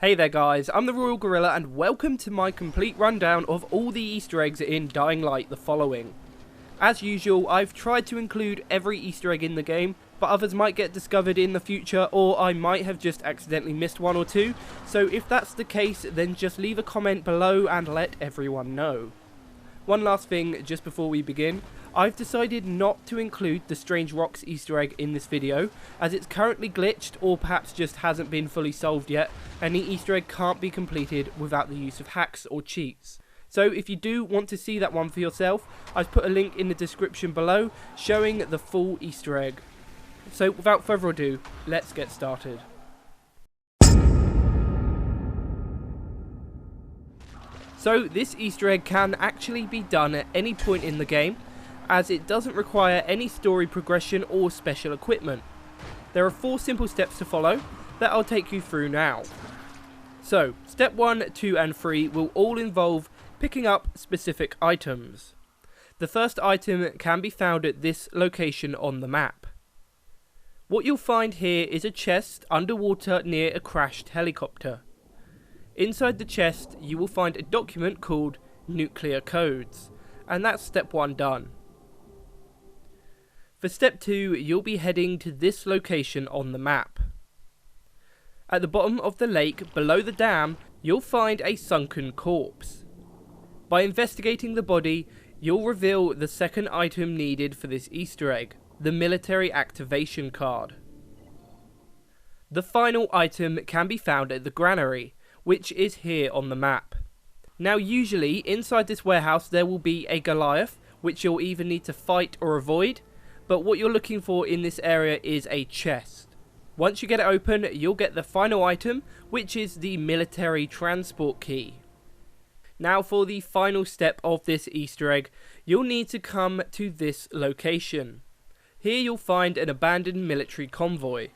Hey there guys, I'm TheRoyalGorilla and welcome to my complete rundown of all the Easter eggs in Dying Light the following. As usual, I've tried to include every Easter egg in the game, but others might get discovered in the future or I might have just accidentally missed one or two, so if that's the case then just leave a comment below and let everyone know. One last thing just before we begin, I've decided not to include the Strange Rocks Easter egg in this video, as it's currently glitched or perhaps just hasn't been fully solved yet, and the Easter egg can't be completed without the use of hacks or cheats. So if you do want to see that one for yourself, I've put a link in the description below showing the full Easter egg. So without further ado, let's get started. So this Easter egg can actually be done at any point in the game, as it doesn't require any story progression or special equipment. There are 4 simple steps to follow that I'll take you through now. So, step 1, 2 and 3 will all involve picking up specific items. The first item can be found at this location on the map. What you'll find here is a chest underwater near a crashed helicopter. Inside the chest you will find a document called Nuclear Codes, and that's step 1 done. For step 2, you'll be heading to this location on the map. At the bottom of the lake below the dam, you'll find a sunken corpse. By investigating the body, you'll reveal the second item needed for this Easter egg, the military activation card. The final item can be found at the granary, which is here on the map. Now usually inside this warehouse there will be a Goliath, which you'll either need to fight or avoid, but what you're looking for in this area is a chest. Once you get it open, you'll get the final item, which is the military transport key. Now for the final step of this Easter egg, you'll need to come to this location. Here you'll find an abandoned military convoy.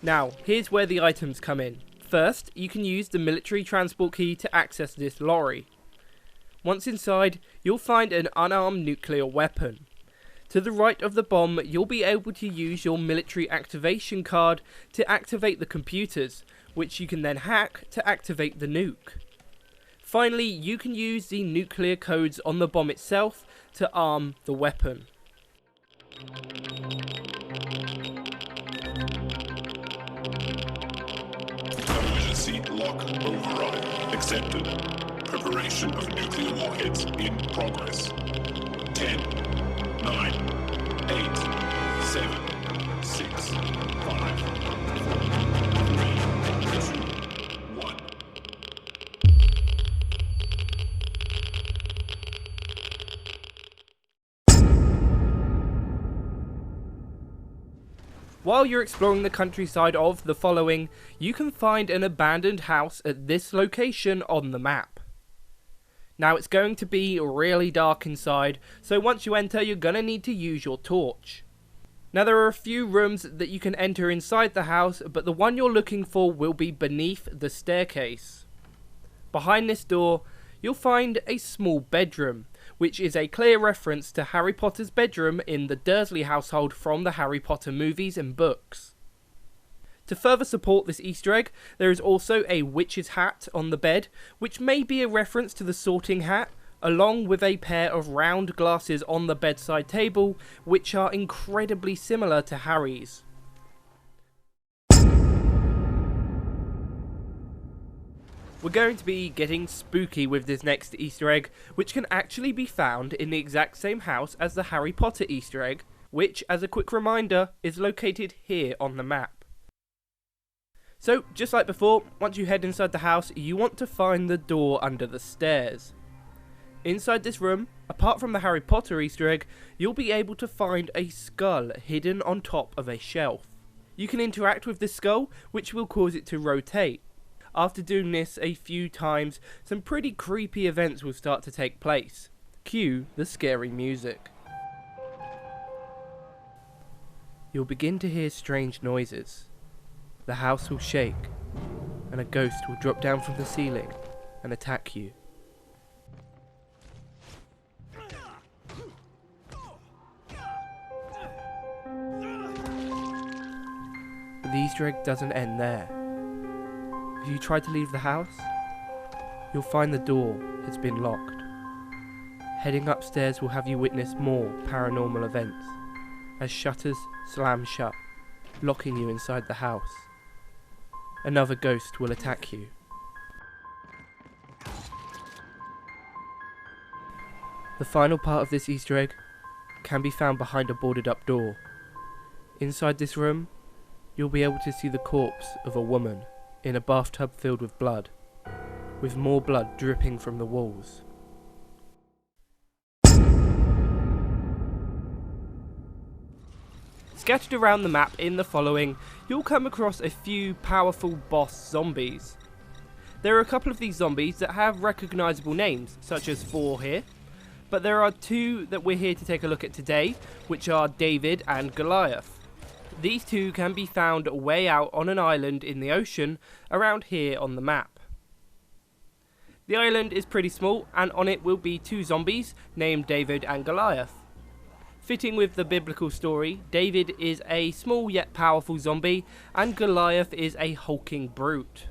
Now, here's where the items come in. First, you can use the military transport key to access this lorry. Once inside, you'll find an unarmed nuclear weapon. To the right of the bomb, you'll be able to use your military activation card to activate the computers, which you can then hack to activate the nuke. Finally, you can use the nuclear codes on the bomb itself to arm the weapon. Emergency lock override accepted. Preparation of nuclear warheads in progress. 10, 9, 8, 7, 6, 5, 4, 3, 2, 1. While you're exploring the countryside of the following, you can find an abandoned house at this location on the map. Now it's going to be really dark inside, so once you enter you're going to need to use your torch. Now there are a few rooms that you can enter inside the house, but the one you're looking for will be beneath the staircase. Behind this door, you'll find a small bedroom, which is a clear reference to Harry Potter's bedroom in the Dursley household from the Harry Potter movies and books. To further support this Easter egg, there is also a witch's hat on the bed, which may be a reference to the sorting hat, along with a pair of round glasses on the bedside table, which are incredibly similar to Harry's. We're going to be getting spooky with this next Easter egg, which can actually be found in the exact same house as the Harry Potter Easter egg, which, as a quick reminder, is located here on the map. So, just like before, once you head inside the house, you want to find the door under the stairs. Inside this room, apart from the Harry Potter Easter egg, you'll be able to find a skull hidden on top of a shelf. You can interact with this skull, which will cause it to rotate. After doing this a few times, some pretty creepy events will start to take place. Cue the scary music. You'll begin to hear strange noises. The house will shake, and a ghost will drop down from the ceiling and attack you. But the Easter egg doesn't end there. If you try to leave the house, you'll find the door has been locked. Heading upstairs will have you witness more paranormal events, as shutters slam shut, locking you inside the house. Another ghost will attack you. The final part of this Easter egg can be found behind a boarded up door. Inside this room, you'll be able to see the corpse of a woman in a bathtub filled with blood, with more blood dripping from the walls. Scattered around the map in the following, you'll come across a few powerful boss zombies. There are a couple of these zombies that have recognisable names, such as 4 here, but there are 2 that we're here to take a look at today, which are David and Goliath. These 2 can be found way out on an island in the ocean around here on the map. The island is pretty small, and on it will be 2 zombies named David and Goliath. Fitting with the biblical story, David is a small yet powerful zombie, and Goliath is a hulking brute.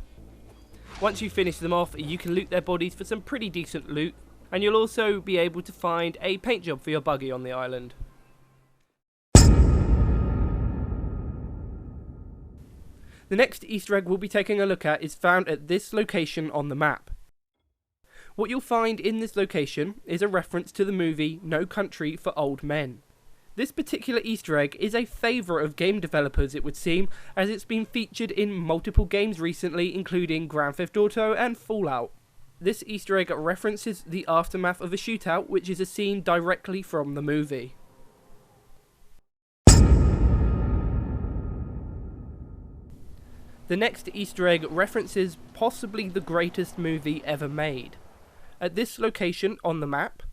Once you finish them off, you can loot their bodies for some pretty decent loot, and you'll also be able to find a paint job for your buggy on the island. The next Easter egg we'll be taking a look at is found at this location on the map. What you'll find in this location is a reference to the movie No Country for Old Men. This particular Easter egg is a favourite of game developers, it would seem, as it's been featured in multiple games recently, including Grand Theft Auto and Fallout. This Easter egg references the aftermath of a shootout, which is a scene directly from the movie. The next Easter egg references possibly the greatest movie ever made. At this location on the map,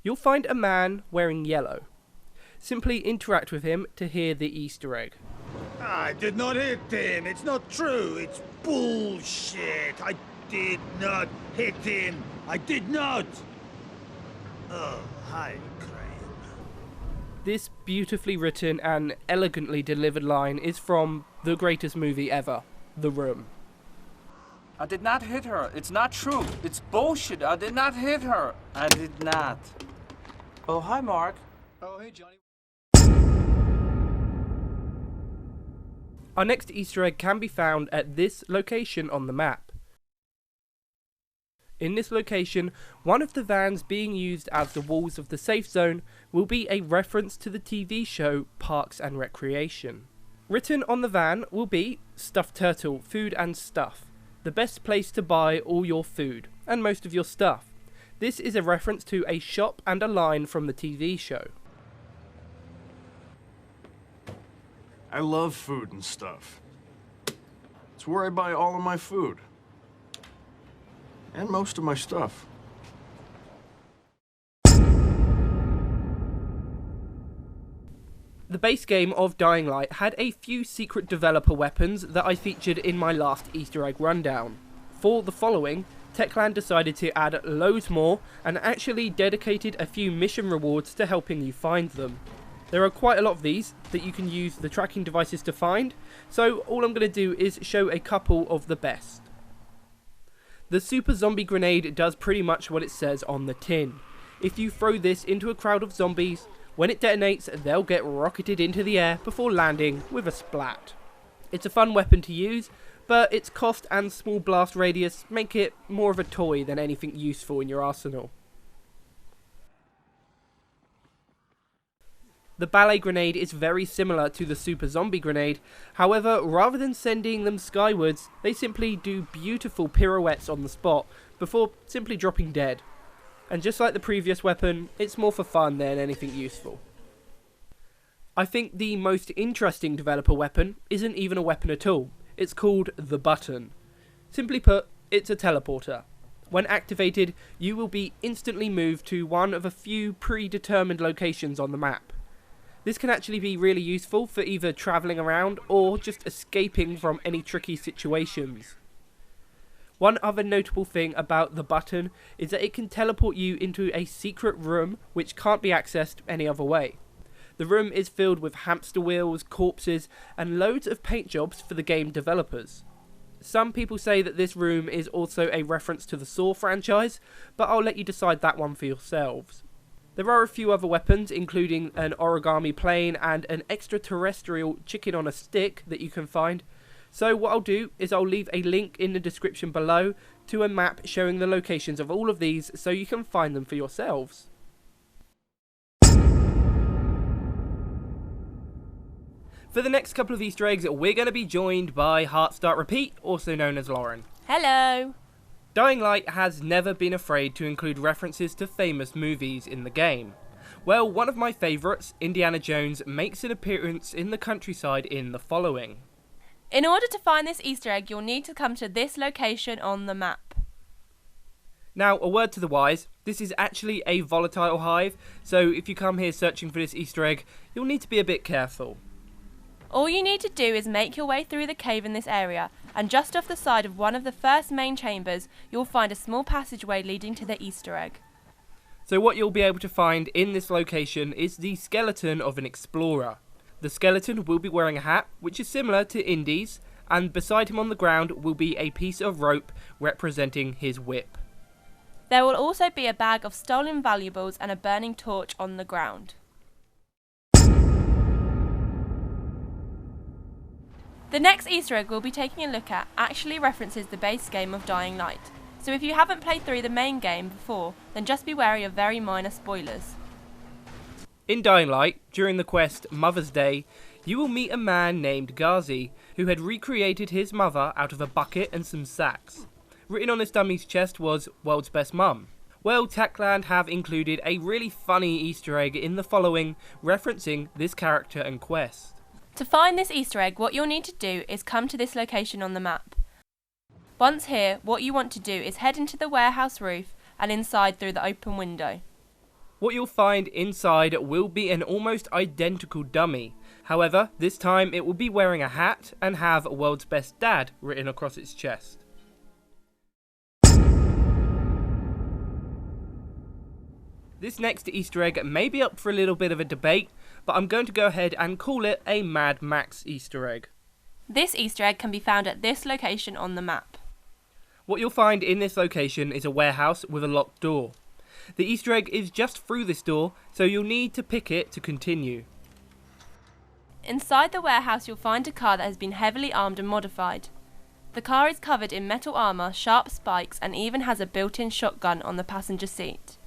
you'll find a man wearing yellow. Simply interact with him to hear the Easter egg. I did not hit him. It's not true. It's bullshit. I did not hit him. I did not. Oh, hi, Crane. This beautifully written and elegantly delivered line is from the greatest movie ever, The Room. I did not hit her. It's not true. It's bullshit. I did not hit her. I did not. Oh, hi, Mark. Oh, hey, Johnny. Our next Easter egg can be found at this location on the map. In this location, one of the vans being used as the walls of the safe zone will be a reference to the TV show Parks and Recreation. Written on the van will be Stuffed Turtle Food and Stuff, the best place to buy all your food and most of your stuff. This is a reference to a shop and a line from the TV show. I love food and stuff. It's where I buy all of my food. And most of my stuff. The base game of Dying Light had a few secret developer weapons that I featured in my last Easter egg rundown. For the following, Techland decided to add loads more and actually dedicated a few mission rewards to helping you find them. There are quite a lot of these that you can use the tracking devices to find, so all I'm going to do is show a couple of the best. The Super Zombie Grenade does pretty much what it says on the tin. If you throw this into a crowd of zombies, when it detonates, they'll get rocketed into the air before landing with a splat. It's a fun weapon to use, but its cost and small blast radius make it more of a toy than anything useful in your arsenal. The Ballet Grenade is very similar to the Super Zombie Grenade, however, rather than sending them skywards, they simply do beautiful pirouettes on the spot before simply dropping dead. And just like the previous weapon, it's more for fun than anything useful. I think the most interesting developer weapon isn't even a weapon at all. It's called the Button. Simply put, it's a teleporter. When activated, you will be instantly moved to one of a few predetermined locations on the map. This can actually be really useful for either travelling around or just escaping from any tricky situations. One other notable thing about the Button is that it can teleport you into a secret room which can't be accessed any other way. The room is filled with hamster wheels, corpses, and loads of paint jobs for the game developers. some people say that this room is also a reference to the Saw franchise, but I'll let you decide that one for yourselves. There are a few other weapons, including an origami plane and an extraterrestrial chicken on a stick that you can find. So what I'll do is I'll leave a link in the description below to a map showing the locations of all of these so you can find them for yourselves. For the next couple of Easter eggs, we're going to be joined by Heart Start Repeat, also known as Lauren. Hello! Dying Light has never been afraid to include references to famous movies in the game. Well, one of my favourites, Indiana Jones, makes an appearance in the countryside in the following. In order to find this Easter egg, you'll need to come to this location on the map. Now, a word to the wise, this is actually a volatile hive, so if you come here searching for this Easter egg, you'll need to be a bit careful. All you need to do is make your way through the cave in this area, and just off the side of one of the first main chambers, you'll find a small passageway leading to the Easter egg. So what you'll be able to find in this location is the skeleton of an explorer. The skeleton will be wearing a hat, which is similar to Indy's, and beside him on the ground will be a piece of rope representing his whip. There will also be a bag of stolen valuables and a burning torch on the ground. The next Easter egg we'll be taking a look at actually references the base game of Dying Light, so if you haven't played through the main game before, then just be wary of very minor spoilers. In Dying Light, during the quest Mother's Day, you will meet a man named Ghazi, who had recreated his mother out of a bucket and some sacks. Written on this dummy's chest was, "World's Best Mum." Well, Techland have included a really funny Easter egg in the following, referencing this character and quest. To find this Easter egg, what you'll need to do is come to this location on the map. Once here, what you want to do is head into the warehouse roof and inside through the open window. What you'll find inside will be an almost identical dummy. However, this time it will be wearing a hat and have "World's Best Dad" written across its chest. This next Easter egg may be up for a little bit of a debate, but I'm going to go ahead and call it a Mad Max Easter egg. This Easter egg can be found at this location on the map. What you'll find in this location is a warehouse with a locked door. The Easter egg is just through this door, so you'll need to pick it to continue. Inside the warehouse you'll find a car that has been heavily armed and modified. The car is covered in metal armour, sharp spikes and even has a built-in shotgun on the passenger seat.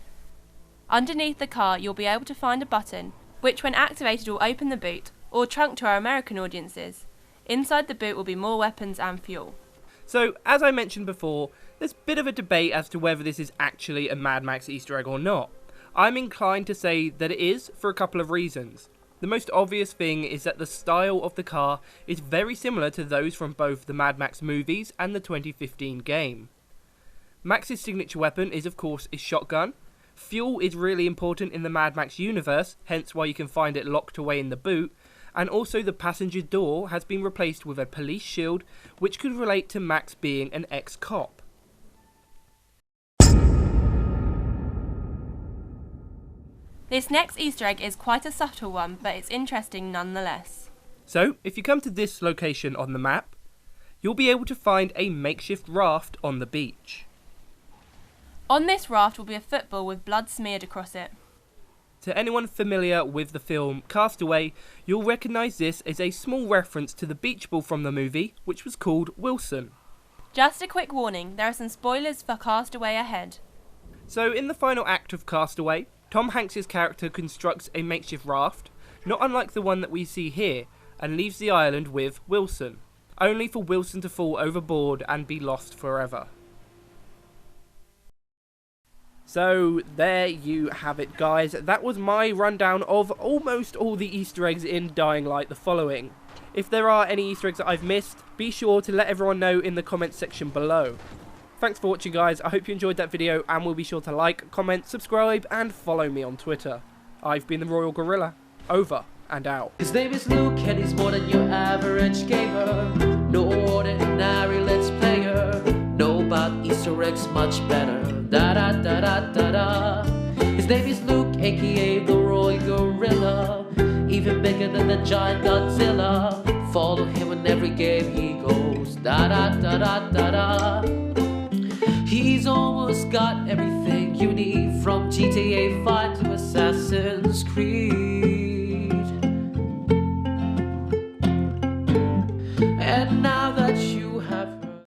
Underneath the car you'll be able to find a button, which when activated will open the boot, or trunk to our American audiences. Inside the boot will be more weapons and fuel. So, as I mentioned before, there's a bit of a debate as to whether this is actually a Mad Max Easter egg or not. I'm inclined to say that it is, for a couple of reasons. The most obvious thing is that the style of the car is very similar to those from both the Mad Max movies and the 2015 game. Max's signature weapon is of course his shotgun. Fuel is really important in the Mad Max universe, hence why you can find it locked away in the boot, and also the passenger door has been replaced with a police shield, which could relate to Max being an ex-cop. This next Easter egg is quite a subtle one, but it's interesting nonetheless. So, if you come to this location on the map, you'll be able to find a makeshift raft on the beach. On this raft will be a football with blood smeared across it. To anyone familiar with the film Castaway, you'll recognise this as a small reference to the beach ball from the movie, which was called Wilson. Just a quick warning, there are some spoilers for Castaway ahead. So in the final act of Castaway, Tom Hanks' character constructs a makeshift raft, not unlike the one that we see here, and leaves the island with Wilson, only for Wilson to fall overboard and be lost forever. So there you have it guys, that was my rundown of almost all the Easter eggs in Dying Light the following. If there are any Easter eggs that I've missed, be sure to let everyone know in the comments section below. Thanks for watching guys, I hope you enjoyed that video and will be sure to like, comment, subscribe and follow me on Twitter. I've been the Royal Gorilla, over and out. His name is Luke and he's more than your average gamer. No ordinary let's player. Know about Easter eggs much better. Da da da da da da. His name is Luke, aka the Royal Gorilla. Even bigger than the giant Godzilla. Follow him in every game he goes. Da da da da da da. He's almost got everything you need, from GTA 5 to Assassin's Creed.